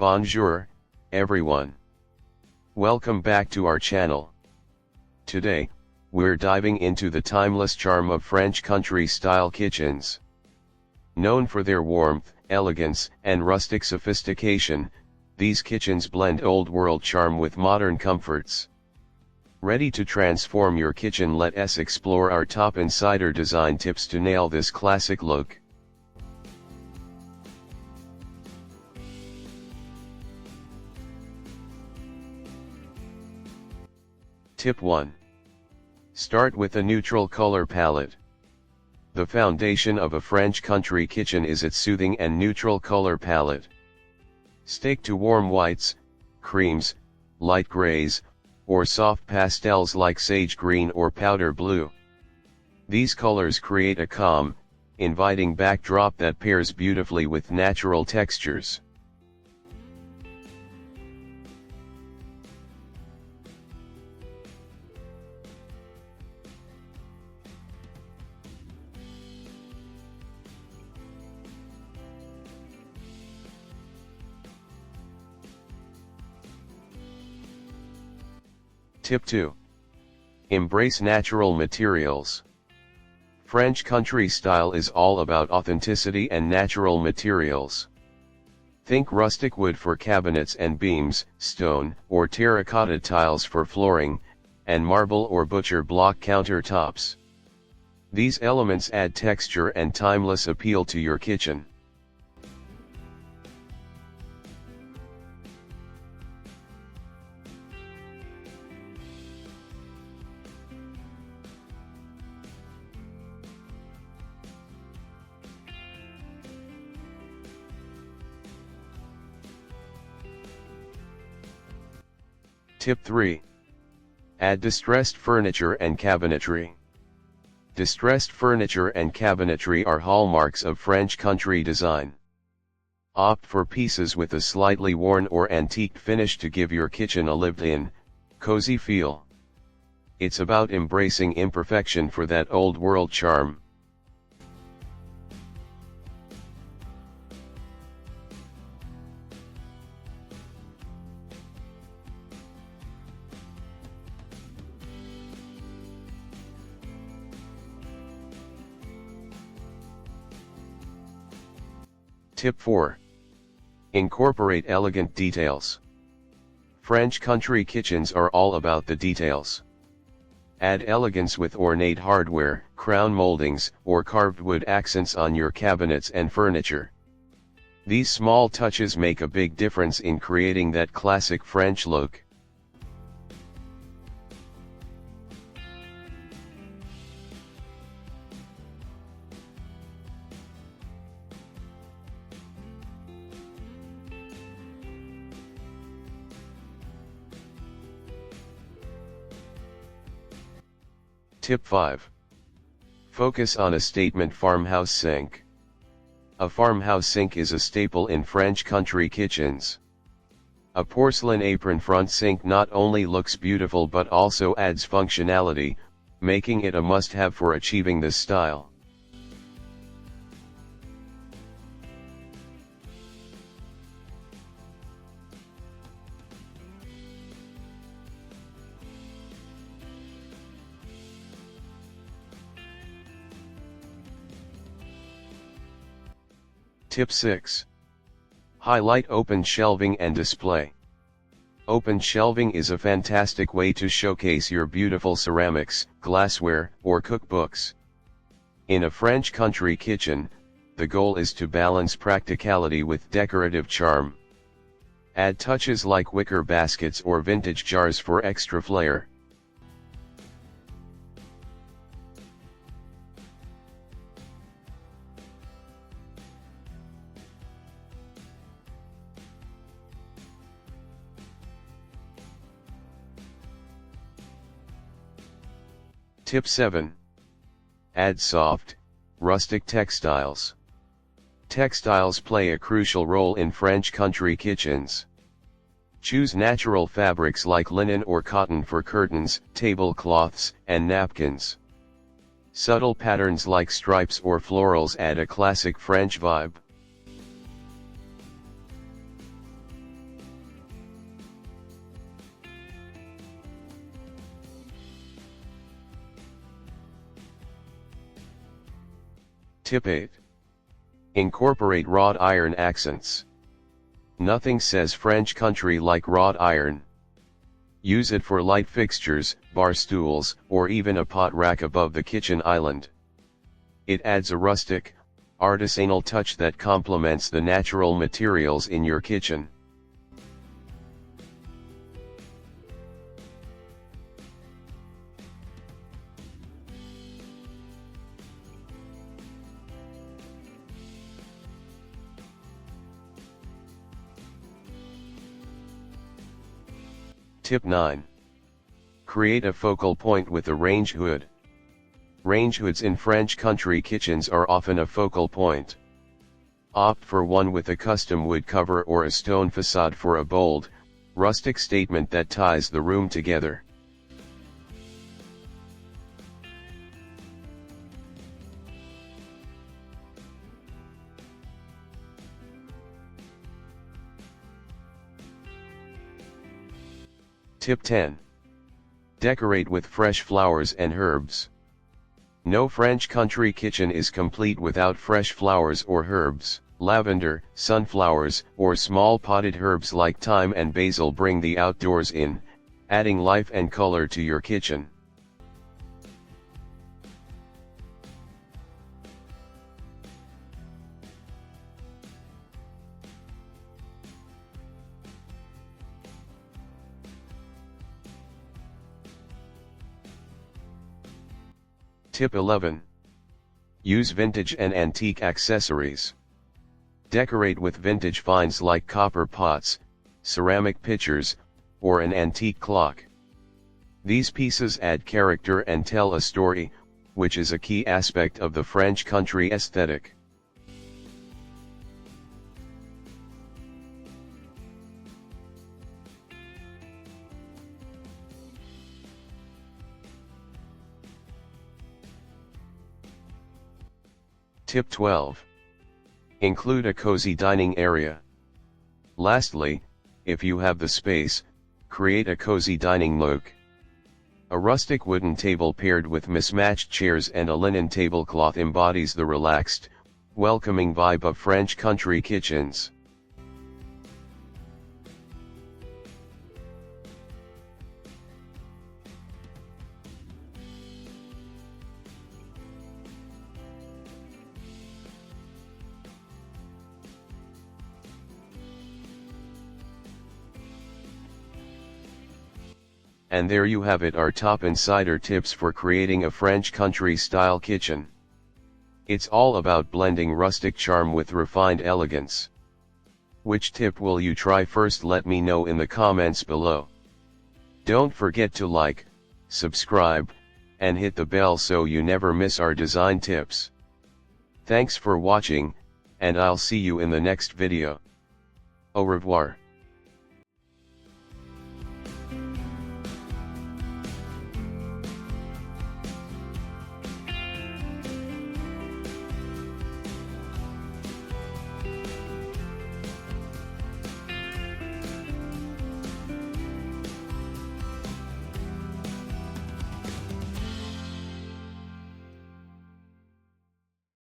Bonjour, everyone. Welcome back to our channel. Today, we're diving into the timeless charm of French country-style kitchens. Known for their warmth, elegance, and rustic sophistication, these kitchens blend old-world charm with modern comforts. Ready to transform your kitchen? Let us explore our top insider design tips to nail this classic look. Tip 1. Start with a neutral color palette. The foundation of a French country kitchen is its soothing and neutral color palette. Stick to warm whites, creams, light grays, or soft pastels like sage green or powder blue. These colors create a calm, inviting backdrop that pairs beautifully with natural textures. Tip 2. Embrace natural materials. French country style is all about authenticity and natural materials. Think rustic wood for cabinets and beams, stone or terracotta tiles for flooring, and marble or butcher block countertops. These elements add texture and timeless appeal to your kitchen. Tip 3. Add distressed furniture and cabinetry. Distressed furniture and cabinetry are hallmarks of French country design. Opt for pieces with a slightly worn or antique finish to give your kitchen a lived-in, cozy feel. It's about embracing imperfection for that old-world charm. Tip 4. Incorporate elegant details. French country kitchens are all about the details. Add elegance with ornate hardware, crown moldings, or carved wood accents on your cabinets and furniture. These small touches make a big difference in creating that classic French look. Tip 5. Focus on a statement farmhouse sink. A farmhouse sink is a staple in French country kitchens. A porcelain apron front sink not only looks beautiful but also adds functionality, making it a must-have for achieving this style. Tip 6. Highlight open shelving and display. Open shelving is a fantastic way to showcase your beautiful ceramics, glassware, or cookbooks. In a French country kitchen, the goal is to balance practicality with decorative charm. Add touches like wicker baskets or vintage jars for extra flair. Tip 7. Add soft, rustic textiles. Textiles play a crucial role in French country kitchens. Choose natural fabrics like linen or cotton for curtains, tablecloths, and napkins. Subtle patterns like stripes or florals add a classic French vibe. Tip 8. Incorporate wrought iron accents. Nothing says French country like wrought iron. Use it for light fixtures, bar stools, or even a pot rack above the kitchen island. It adds a rustic, artisanal touch that complements the natural materials in your kitchen. Tip 9. Create a focal point with a range hood. Range hoods in French country kitchens are often a focal point. Opt for one with a custom wood cover or a stone facade for a bold, rustic statement that ties the room together. Tip 10. Decorate with fresh flowers and herbs. No French country kitchen is complete without fresh flowers or herbs. Lavender, sunflowers, or small potted herbs like thyme and basil bring the outdoors in, adding life and color to your kitchen. Tip 11. Use vintage and antique accessories. Decorate with vintage finds like copper pots, ceramic pitchers, or an antique clock. These pieces add character and tell a story, which is a key aspect of the French country aesthetic. Tip 12. Include a cozy dining area. Lastly, if you have the space, create a cozy dining look. A rustic wooden table paired with mismatched chairs and a linen tablecloth embodies the relaxed, welcoming vibe of French country kitchens. And there you have it, our top insider tips for creating a French country style kitchen. It's all about blending rustic charm with refined elegance. Which tip will you try first? Let me know in the comments below. Don't forget to like, subscribe, and hit the bell so you never miss our design tips. Thanks for watching, and I'll see you in the next video. Au revoir.